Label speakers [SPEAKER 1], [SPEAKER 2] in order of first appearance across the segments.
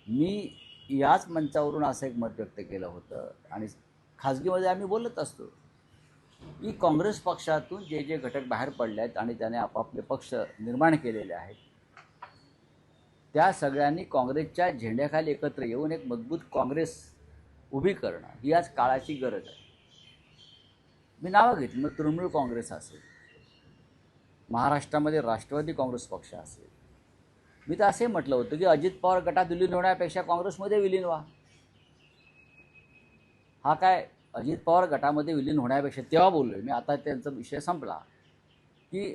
[SPEAKER 1] मी याच मंचावरून असं एक मत व्यक्त केलं होतं आणि खाजगीमध्ये आम्ही बोलत असतो की काँग्रेस पक्षातून जे जे घटक बाहेर पडले आहेत आणि त्याने आपापले पक्ष निर्माण केलेले आहेत त्या सगळ्यांनी काँग्रेसच्या झेंड्याखाली एकत्र येऊन एक मजबूत काँग्रेस उभी करणं ही आज काळाची गरज आहे. मी नावं घेतली, मग तृणमूल काँग्रेस असेल, महाराष्ट्रामध्ये राष्ट्रवादी काँग्रेस पक्ष असेल. मी तर असे म्हटलं होतं की अजित पवार गटात विलीन होण्यापेक्षा काँग्रेसमध्ये विलीन व्हा. हा काय अजित पवार गटामध्ये विलीन होण्यापेक्षा तेव्हा बोललो आहे मी, आता त्यांचा विषय संपला, की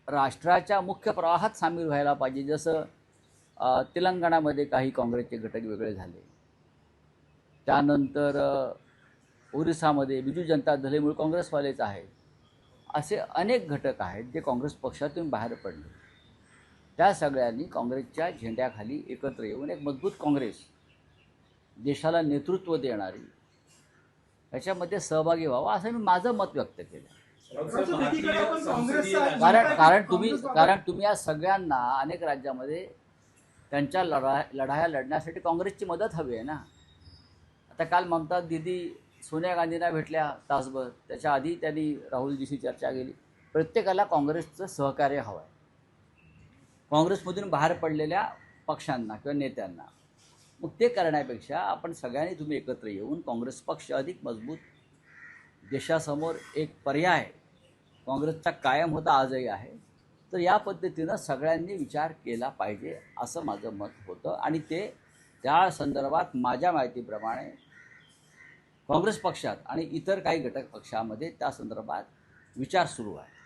[SPEAKER 1] राष्ट्राच्या मुख्य प्रवाहात सामील व्हायला पाहिजे. जसं तेलंगणामध्ये काही काँग्रेसचे घटक वेगळे झाले, त्यानंतर ओरिसामध्ये बिजू जनता दलामुळे काँग्रेसवालेच आहेत. असे अनेक घटक आहेत जे काँग्रेस पक्षातून बाहेर पडले. त्या सगळ्यांनी काँग्रेसच्या झेंड्याखाली एकत्र येऊन एक मजबूत काँग्रेस, देशाला नेतृत्व देणारी, याच्यामध्ये सहभागी व्हावा असं मी माझं मत व्यक्त केलं. कारण तुम्ही या सगळ्यांना अनेक राज्यामध्ये त्यांच्या लढाया लढण्यासाठी काँग्रेसची मदत हवी आहे ना. आता काल ममता दीदी सोनिया गांधींना भेटल्या तासभर, त्याच्या आधी त्यांनी राहुलजीशी चर्चा केली. प्रत्येकाला काँग्रेसचं सहकार्य हवं आहे, काँग्रेसमधून बाहेर पडलेल्या पक्षांना किंवा नेत्यांना. मग ते करण्यापेक्षा आपण सगळ्यांनी तुम्ही एकत्र येऊन काँग्रेस पक्ष अधिक मजबूत, देशासमोर एक पर्याय काँग्रेसचा कायम होता, आजही आहे. तर या पद्धतीनं सगळ्यांनी विचार केला पाहिजे असं माझं मत होतं. आणि ते त्या संदर्भात माझ्या माहितीप्रमाणे काँग्रेस पक्षात आणि इतर काही घटक पक्षामध्ये त्या संदर्भात विचार सुरू आहे.